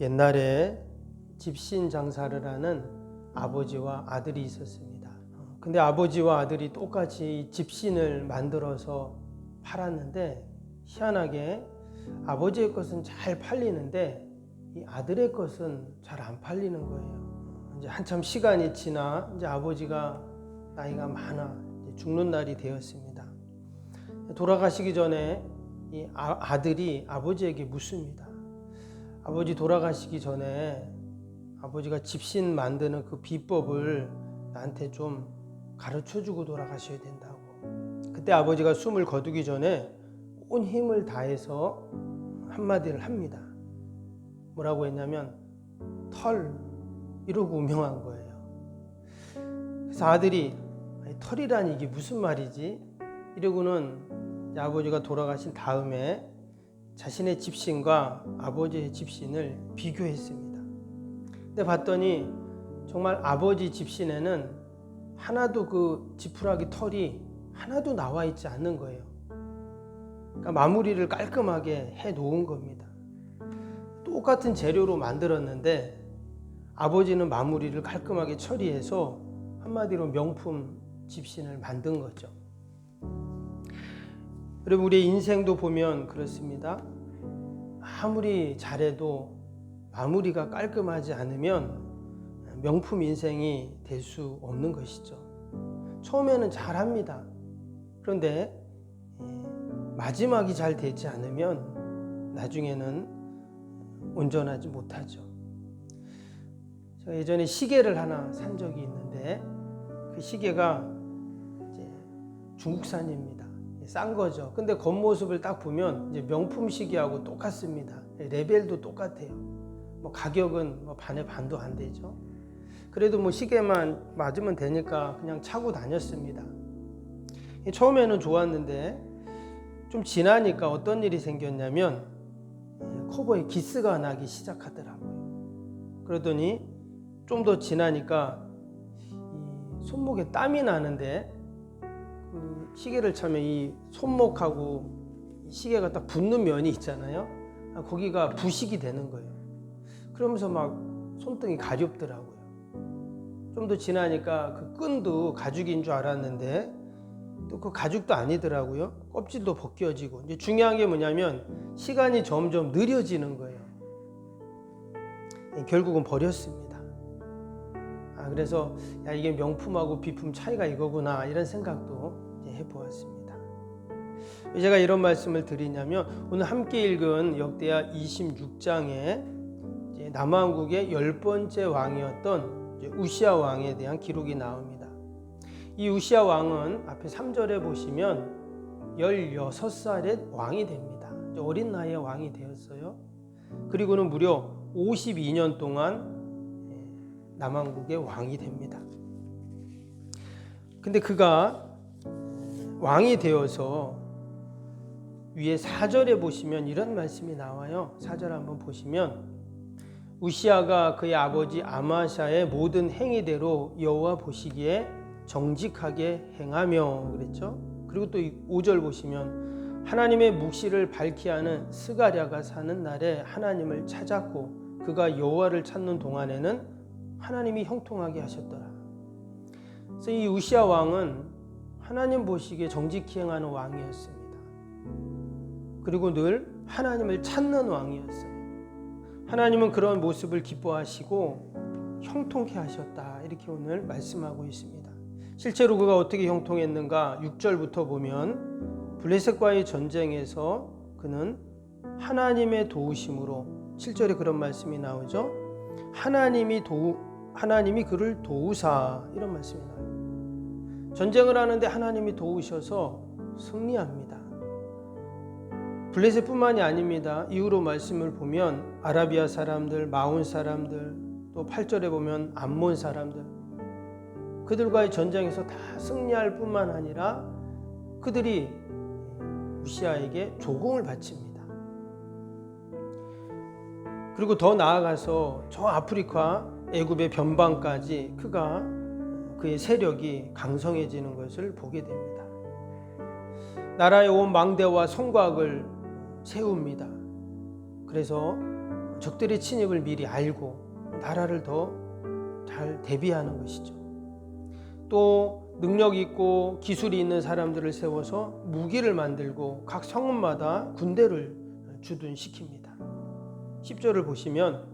옛날에 집신 장사를 하는 아버지와 아들이 있었습니다. 근데 아버지와 아들이 똑같이 집신을 만들어서 팔았는데 희한하게 아버지의 것은 잘 팔리는데 이 아들의 것은 잘 안 팔리는 거예요. 이제 한참 시간이 지나 이제 아버지가 나이가 많아 이제 죽는 날이 되었습니다. 돌아가시기 전에 이 아들이 아버지에게 묻습니다. 아버지 돌아가시기 전에 아버지가 집신 만드는 그 비법을 나한테 좀 가르쳐주고 돌아가셔야 된다고. 그때 아버지가 숨을 거두기 전에 온 힘을 다해서 한마디를 합니다. 뭐라고 했냐면 털 이러고 운명한 거예요. 그래서 아들이 털이라니 이게 무슨 말이지? 이러고는 아버지가 돌아가신 다음에 자신의 집신과 아버지의 집신을 비교했습니다. 근데 봤더니 정말 아버지 집신에는 하나도 그 지푸라기 털이 하나도 나와 있지 않는 거예요. 그러니까 마무리를 깔끔하게 해 놓은 겁니다. 똑같은 재료로 만들었는데 아버지는 마무리를 깔끔하게 처리해서 한마디로 명품 집신을 만든 거죠. 여러분, 우리의 인생도 보면 그렇습니다. 아무리 잘해도 마무리가 깔끔하지 않으면 명품 인생이 될 수 없는 것이죠. 처음에는 잘합니다. 그런데 마지막이 잘 되지 않으면 나중에는 온전하지 못하죠. 제가 예전에 시계를 하나 산 적이 있는데 그 시계가 이제 중국산입니다. 싼 거죠. 근데 겉모습을 딱 보면 이제 명품 시계하고 똑같습니다. 레벨도 똑같아요. 뭐 가격은 뭐 반의 반도 안 되죠. 그래도 뭐 시계만 맞으면 되니까 그냥 차고 다녔습니다. 처음에는 좋았는데 좀 지나니까 어떤 일이 생겼냐면 커버에 기스가 나기 시작하더라고요. 그러더니 좀 더 지나니까 이 손목에 땀이 나는데 그 시계를 차면 이 손목하고 시계가 딱 붙는 면이 있잖아요. 거기가 부식이 되는 거예요. 그러면서 막 손등이 가렵더라고요. 좀 더 지나니까 그 끈도 가죽인 줄 알았는데 또 그 가죽도 아니더라고요. 껍질도 벗겨지고. 이제 중요한 게 뭐냐면 시간이 점점 느려지는 거예요. 결국은 버렸습니다. 그래서 야, 이게 명품하고 비품 차이가 이거구나 이런 생각도 해보았습니다. 제가 이런 말씀을 드리냐면 오늘 함께 읽은 역대하 26장에 남왕국의 10번째 왕이었던 우시야 왕에 대한 기록이 나옵니다. 이 우시야 왕은 앞에 3절에 보시면 16살의 왕이 됩니다. 어린 나이에 왕이 되었어요. 그리고는 무려 52년 동안 남왕국의 왕이 됩니다. 근데 그가 왕이 되어서 위에 4절에 보시면 이런 말씀이 나와요. 4절 한번 보시면 우시야가 그의 아버지 아마샤의 모든 행위대로 여호와 보시기에 정직하게 행하며 그랬죠. 그리고 또 5절 보시면 하나님의 묵시를 밝히 하는 스가랴가 사는 날에 하나님을 찾았고 그가 여호와를 찾는 동안에는 하나님이 형통하게 하셨더라. 그래서 이 우시야 왕은 하나님 보시기에 정직히 행하는 왕이었습니다. 그리고 늘 하나님을 찾는 왕이었어요. 하나님은 그런 모습을 기뻐하시고 형통케 하셨다. 이렇게 오늘 말씀하고 있습니다. 실제로 그가 어떻게 형통했는가? 6절부터 보면 블레셋과의 전쟁에서 그는 하나님의 도우심으로 7절에 그런 말씀이 나오죠. 하나님이 그를 도우사 이런 말씀이 나와요. 전쟁을 하는데 하나님이 도우셔서 승리합니다. 블레셋뿐만이 아닙니다. 이후로 말씀을 보면 아라비아 사람들, 마온 사람들, 또 8절에 보면 암몬 사람들, 그들과의 전쟁에서 다 승리할 뿐만 아니라 그들이 우시야에게 조공을 바칩니다. 그리고 더 나아가서 저 아프리카 애굽의 변방까지 그의 세력이 강성해지는 것을 보게 됩니다. 나라에 온 망대와 성곽을 세웁니다. 그래서 적들의 침입을 미리 알고 나라를 더 잘 대비하는 것이죠. 또 능력 있고 기술이 있는 사람들을 세워서 무기를 만들고 각 성읍마다 군대를 주둔시킵니다. 10절을 보시면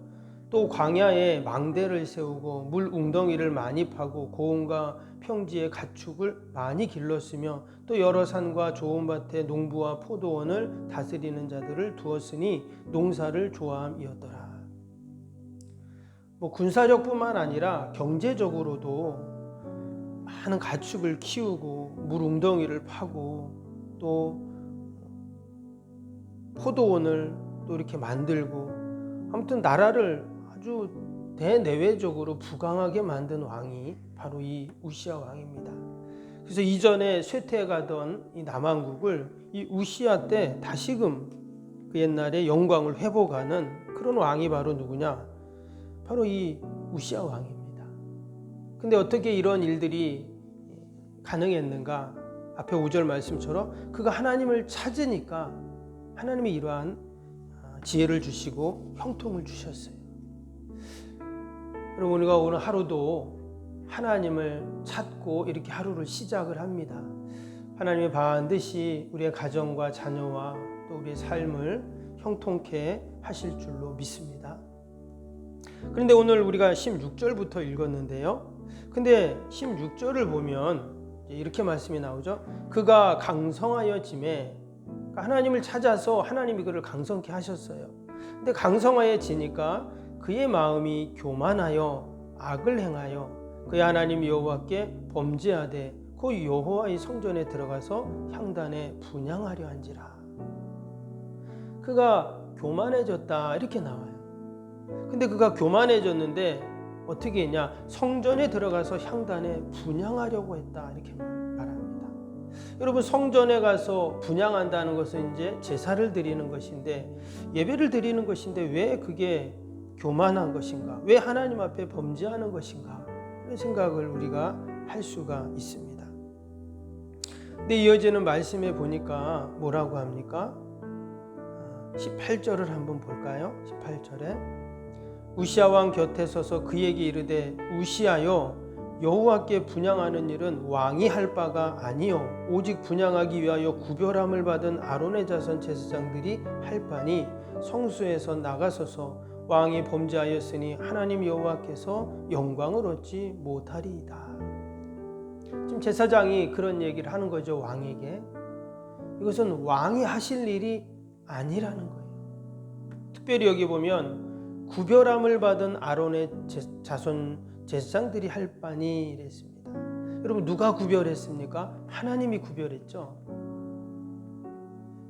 또 광야에 망대를 세우고 물 웅덩이를 많이 파고 고원과 평지에 가축을 많이 길렀으며 또 여러 산과 좋은 밭에 농부와 포도원을 다스리는 자들을 두었으니 농사를 좋아함이었더라. 군사력뿐만 아니라 경제적으로도 많은 가축을 키우고 물 웅덩이를 파고 또 포도원을 또 이렇게 만들고 아무튼 나라를 아주 대내외적으로 부강하게 만든 왕이 바로 이 우시야 왕입니다. 그래서 이전에 쇠퇴해 가던 이 남왕국을 이 우시야 때 다시금 그 옛날의 영광을 회복하는 그런 왕이 바로 누구냐? 바로 이 우시야 왕입니다. 근데 어떻게 이런 일들이 가능했는가? 앞에 5절 말씀처럼 그가 하나님을 찾으니까 하나님이 이러한 지혜를 주시고 형통을 주셨어요. 여러분, 우리가 오늘 하루도 하나님을 찾고 이렇게 하루를 시작을 합니다. 하나님이 반드시 우리의 가정과 자녀와 또 우리의 삶을 형통케 하실 줄로 믿습니다. 그런데 오늘 우리가 16절부터 읽었는데요. 근데 16절을 보면 이렇게 말씀이 나오죠. 그가 강성하여짐에, 하나님을 찾아서 하나님이 그를 강성케 하셨어요. 근데 강성하여지니까 그의 마음이 교만하여 악을 행하여 그의 하나님 여호와께 범죄하되 그 여호와의 성전에 들어가서 향단에 분향하려 한지라. 그가 교만해졌다 이렇게 나와요. 근데 그가 교만해졌는데 어떻게 했냐? 성전에 들어가서 향단에 분향하려고 했다 이렇게 말합니다. 여러분, 성전에 가서 분향한다는 것은 이제 제사를 드리는 것인데, 예배를 드리는 것인데 왜 그게 교만한 것인가? 왜 하나님 앞에 범죄하는 것인가? 이런 생각을 우리가 할 수가 있습니다. 근데 이어지는 말씀에 보니까 뭐라고 합니까? 18절을 한번 볼까요? 18절에 우시야 왕 곁에 서서 그에게 이르되 우시야여, 여호와께 분향하는 일은 왕이 할 바가 아니요 오직 분향하기 위하여 구별함을 받은 아론의 자손 제사장들이 할 바니 성수에서 나가서서 왕이 범죄하였으니 하나님 여호와께서 영광을 얻지 못하리이다. 지금 제사장이 그런 얘기를 하는 거죠. 왕에게. 이것은 왕이 하실 일이 아니라는 거예요. 특별히 여기 보면 구별함을 받은 아론의 자손 제사장들이 할 바니 이랬습니다. 여러분, 누가 구별했습니까? 하나님이 구별했죠.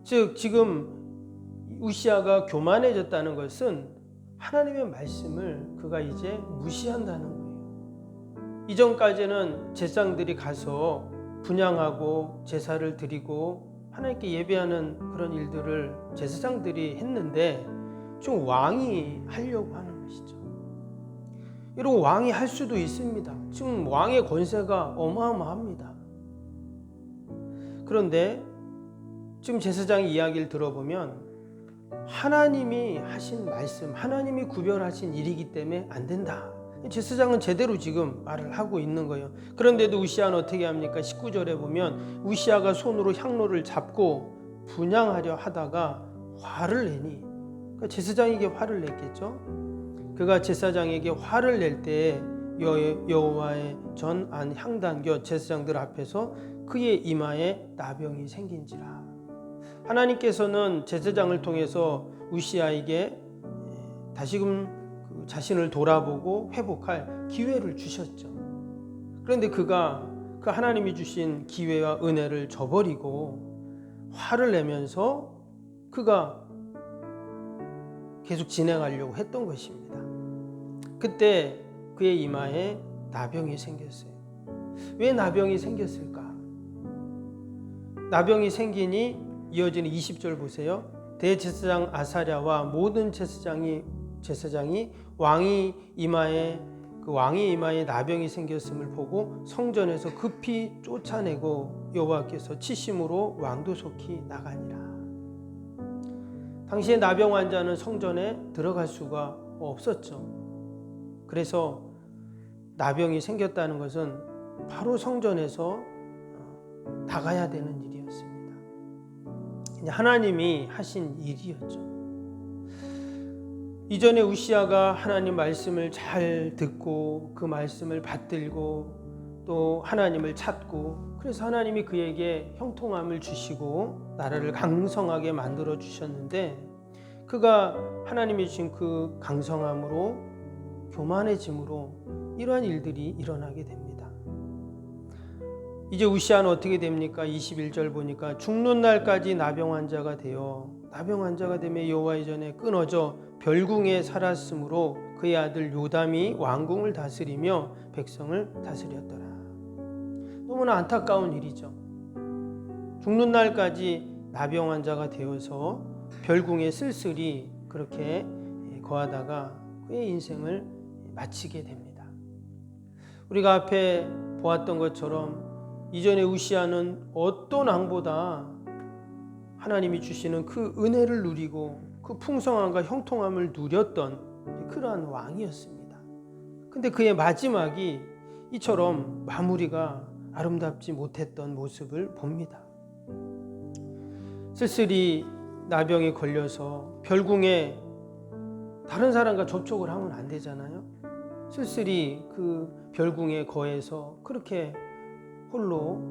즉 지금 우시야가 교만해졌다는 것은 하나님의 말씀을 그가 이제 무시한다는 거예요. 이전까지는 제사장들이 가서 분향하고 제사를 드리고 하나님께 예배하는 그런 일들을 제사장들이 했는데 지금 왕이 하려고 하는 것이죠. 여러분, 왕이 할 수도 있습니다. 지금 왕의 권세가 어마어마합니다. 그런데 지금 제사장의 이야기를 들어보면 하나님이 하신 말씀, 하나님이 구별하신 일이기 때문에 안 된다. 제사장은 제대로 지금 말을 하고 있는 거예요. 그런데도 우시야는 어떻게 합니까? 19절에 보면 우시야가 손으로 향로를 잡고 분향하려 하다가 화를 내니, 그러니까 제사장에게 화를 냈겠죠. 그가 제사장에게 화를 낼 때 여호와의 전 안 향단 곁 제사장들 앞에서 그의 이마에 나병이 생긴지라. 하나님께서는 제사장을 통해서 우시야에게 다시금 자신을 돌아보고 회복할 기회를 주셨죠. 그런데 그가 그 하나님이 주신 기회와 은혜를 저버리고 화를 내면서 그가 계속 진행하려고 했던 것입니다. 그때 그의 이마에 나병이 생겼어요. 왜 나병이 생겼을까? 나병이 생기니 이어지는 20절 보세요. 대제사장 아사랴와 모든 제사장이 왕의 이마에 나병이 생겼음을 보고 성전에서 급히 쫓아내고 여호와께서 치심으로 왕도 속히 나가니라. 당시에 나병 환자는 성전에 들어갈 수가 없었죠. 그래서 나병이 생겼다는 것은 바로 성전에서 나가야 되는 일이었습니다. 하나님이 하신 일이었죠. 이전에 우시아가 하나님 말씀을 잘 듣고 그 말씀을 받들고 또 하나님을 찾고, 그래서 하나님이 그에게 형통함을 주시고 나라를 강성하게 만들어 주셨는데, 그가 하나님이 주신 그 강성함으로 교만해짐으로 이러한 일들이 일어나게 됩니다. 이제 우시아는 어떻게 됩니까? 21절 보니까 죽는 날까지 나병 환자가 되어 나병 환자가 되며 여호와의 전에 끊어져 별궁에 살았으므로 그의 아들 요담이 왕궁을 다스리며 백성을 다스렸더라. 너무나 안타까운 일이죠. 죽는 날까지 나병 환자가 되어서 별궁에 쓸쓸히 그렇게 거하다가 그의 인생을 마치게 됩니다. 우리가 앞에 보았던 것처럼 이전에 우시아는 어떤 왕보다 하나님이 주시는 그 은혜를 누리고 그 풍성함과 형통함을 누렸던 그러한 왕이었습니다. 근데 그의 마지막이 이처럼 마무리가 아름답지 못했던 모습을 봅니다. 쓸쓸히 나병에 걸려서 별궁에 다른 사람과 접촉을 하면 안 되잖아요. 쓸쓸히 그 별궁에 거해서 그렇게 홀로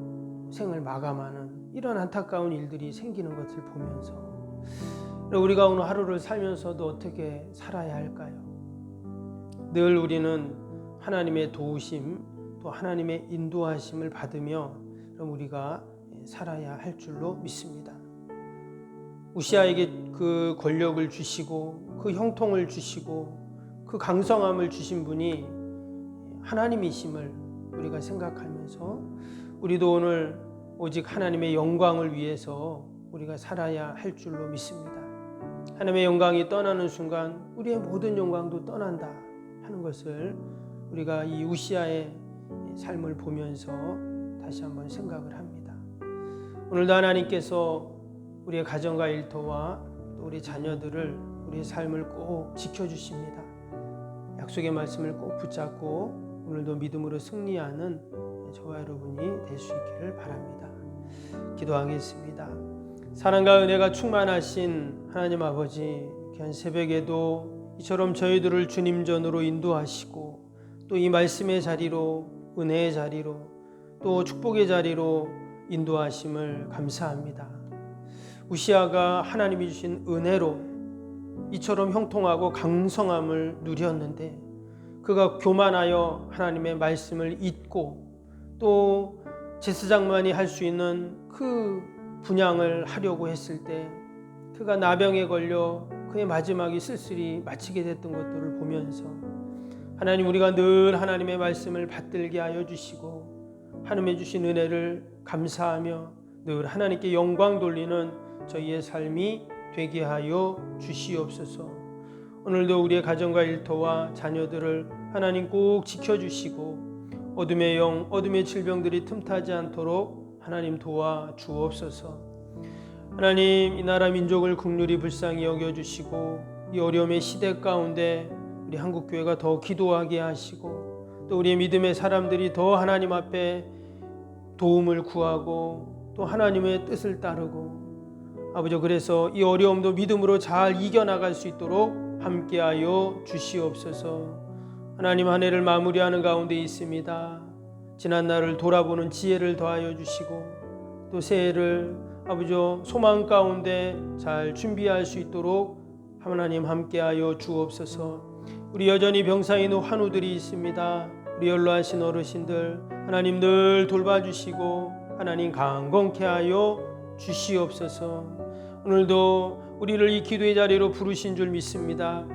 생을 마감하는 이런 안타까운 일들이 생기는 것을 보면서 우리가 오늘 하루를 살면서도 어떻게 살아야 할까요? 늘 우리는 하나님의 도우심 또 하나님의 인도하심을 받으며 우리가 살아야 할 줄로 믿습니다. 우시아에게 그 권력을 주시고 그 형통을 주시고 그 강성함을 주신 분이 하나님이심을 우리가 생각하면서 우리도 오늘 오직 하나님의 영광을 위해서 우리가 살아야 할 줄로 믿습니다. 하나님의 영광이 떠나는 순간 우리의 모든 영광도 떠난다 하는 것을 우리가 이 우시아의 삶을 보면서 다시 한번 생각을 합니다. 오늘도 하나님께서 우리의 가정과 일터와 또 우리 자녀들을 우리의 삶을 꼭 지켜주십니다. 약속의 말씀을 꼭 붙잡고 오늘도 믿음으로 승리하는 저와 여러분이 될 수 있기를 바랍니다. 기도하겠습니다. 사랑과 은혜가 충만하신 하나님 아버지, 귀한 새벽에도 이처럼 저희들을 주님 전으로 인도하시고 또 이 말씀의 자리로, 은혜의 자리로, 또 축복의 자리로 인도하심을 감사합니다. 우시아가 하나님이 주신 은혜로 이처럼 형통하고 강성함을 누렸는데 그가 교만하여 하나님의 말씀을 잊고 또 제사장만이 할 수 있는 그 분향을 하려고 했을 때 그가 나병에 걸려 그의 마지막이 쓸쓸히 마치게 됐던 것들을 보면서 하나님, 우리가 늘 하나님의 말씀을 받들게 하여 주시고 하나님의 주신 은혜를 감사하며 늘 하나님께 영광 돌리는 저희의 삶이 되게 하여 주시옵소서. 오늘도 우리의 가정과 일터와 자녀들을 하나님 꼭 지켜주시고 어둠의 영, 어둠의 질병들이 틈타지 않도록 하나님 도와 주옵소서. 하나님, 이 나라 민족을 긍휼히 불쌍히 여겨주시고 이 어려움의 시대 가운데 우리 한국교회가 더 기도하게 하시고 또 우리의 믿음의 사람들이 더 하나님 앞에 도움을 구하고 또 하나님의 뜻을 따르고 아버지, 그래서 이 어려움도 믿음으로 잘 이겨나갈 수 있도록 함께하여 주시옵소서. 하나님, 한 해를 마무리하는 가운데 있습니다. 지난 날을 돌아보는 지혜를 더하여 주시고 또 새해를 아버지 소망 가운데 잘 준비할 수 있도록 하나님 함께하여 주옵소서. 우리 여전히 병상에 있는 환우들이 있습니다. 우리 연로하신 어르신들 하나님 늘 돌봐주시고 하나님 강건케 하여 주시옵소서. 오늘도 우리를 이 기도의 자리로 부르신 줄 믿습니다.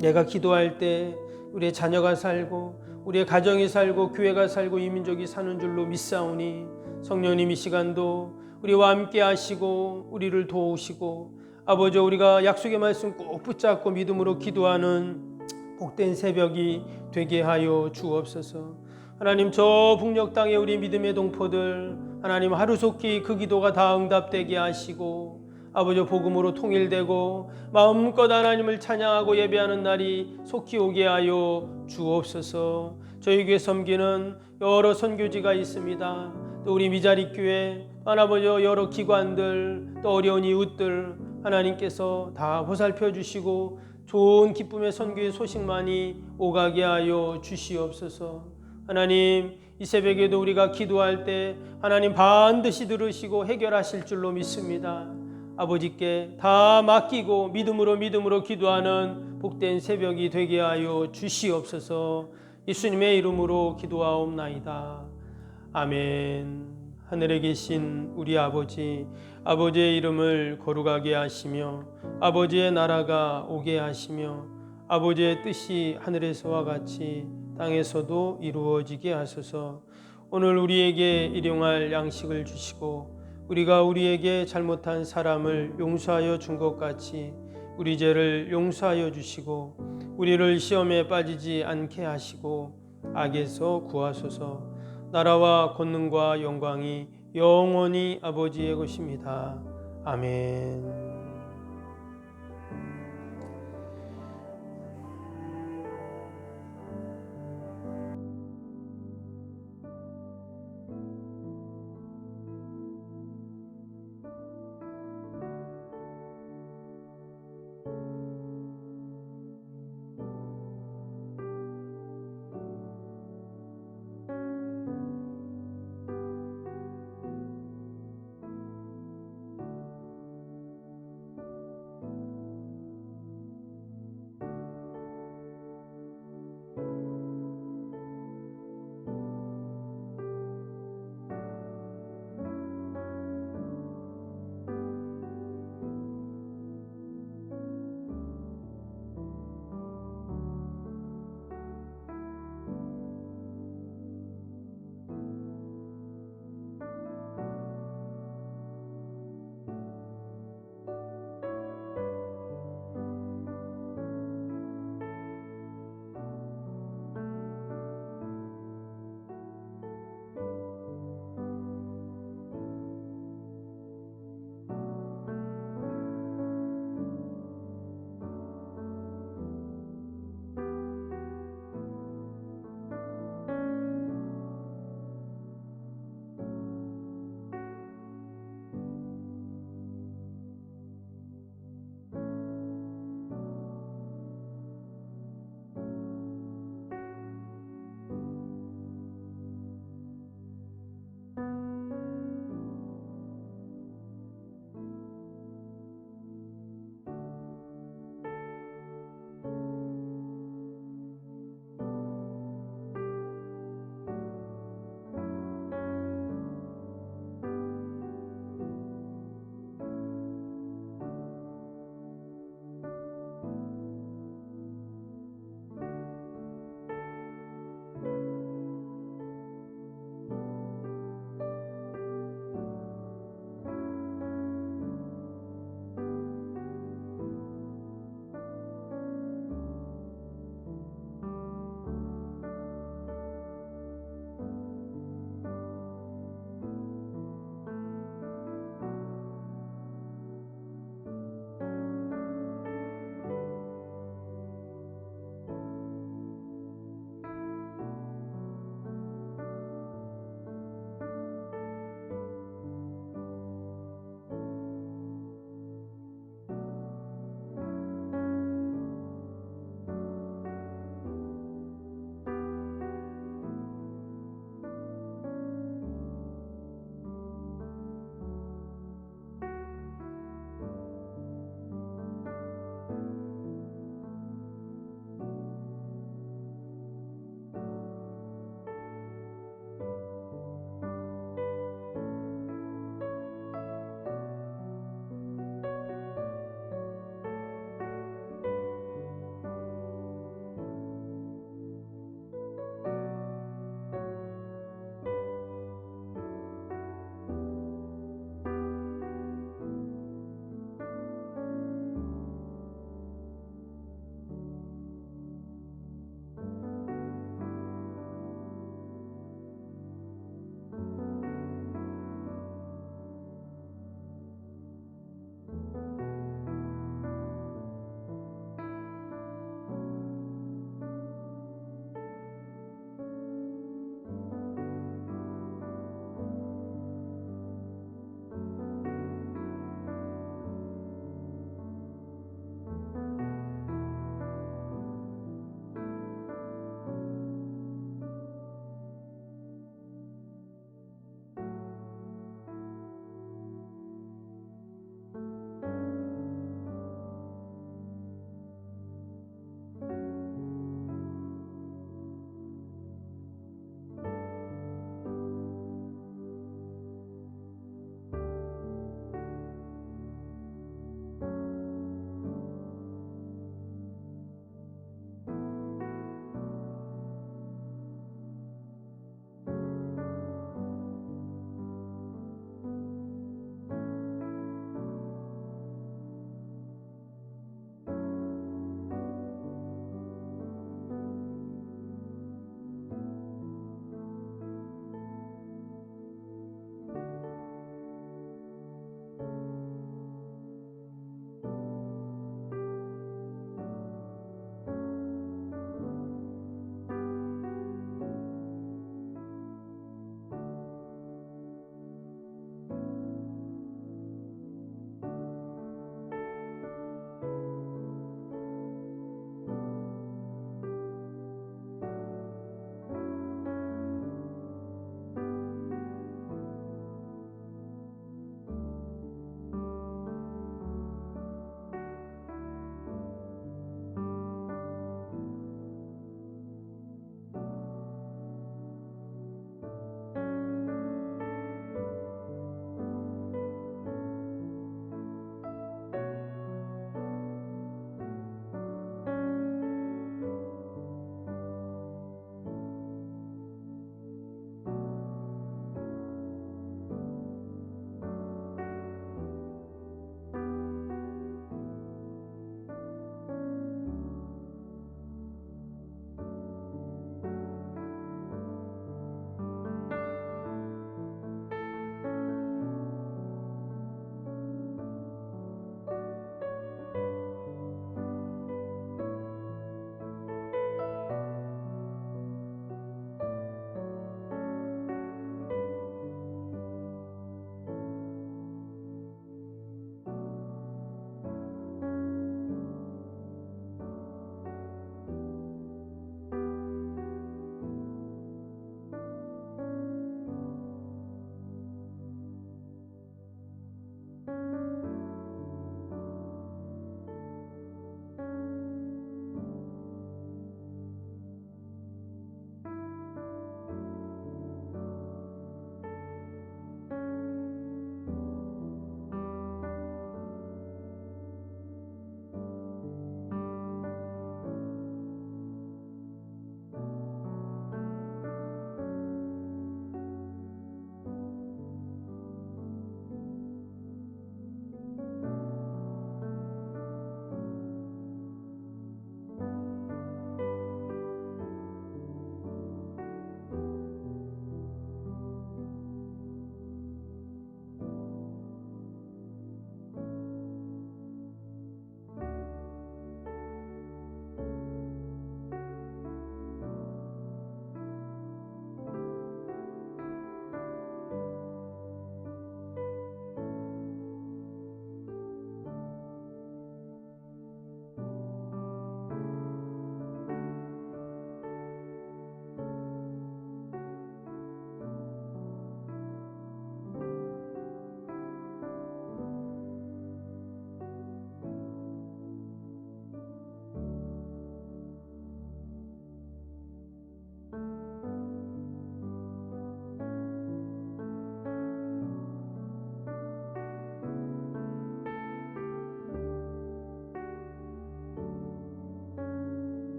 내가 기도할 때 우리의 자녀가 살고 우리의 가정이 살고 교회가 살고 이 민족이 사는 줄로 믿사오니 성령님 이 시간도 우리와 함께 하시고 우리를 도우시고 아버지, 우리가 약속의 말씀 꼭 붙잡고 믿음으로 기도하는 복된 새벽이 되게 하여 주옵소서. 하나님, 저 북녘 땅에 우리 믿음의 동포들 하나님 하루속히 그 기도가 다 응답되게 하시고 아버지 복음으로 통일되고 마음껏 하나님을 찬양하고 예배하는 날이 속히 오게 하여 주옵소서. 저희 교회 섬기는 여러 선교지가 있습니다. 또 우리 미자리 교회, 아버지 여러 기관들, 또 어려운 이웃들 하나님께서 다 보살펴 주시고 좋은 기쁨의 선교의 소식만이 오가게 하여 주시옵소서. 하나님, 이 새벽에도 우리가 기도할 때 하나님 반드시 들으시고 해결하실 줄로 믿습니다. 아버지께 다 맡기고 믿음으로 기도하는 복된 새벽이 되게 하여 주시옵소서. 예수님의 이름으로 기도하옵나이다. 아멘. 하늘에 계신 우리 아버지, 아버지의 이름을 거룩하게 하시며 아버지의 나라가 오게 하시며 아버지의 뜻이 하늘에서와 같이 땅에서도 이루어지게 하소서. 오늘 우리에게 일용할 양식을 주시고 우리가 우리에게 잘못한 사람을 용서하여 준 것 같이 우리 죄를 용서하여 주시고 우리를 시험에 빠지지 않게 하시고 악에서 구하소서. 나라와 권능과 영광이 영원히 아버지의 것입니다. 아멘.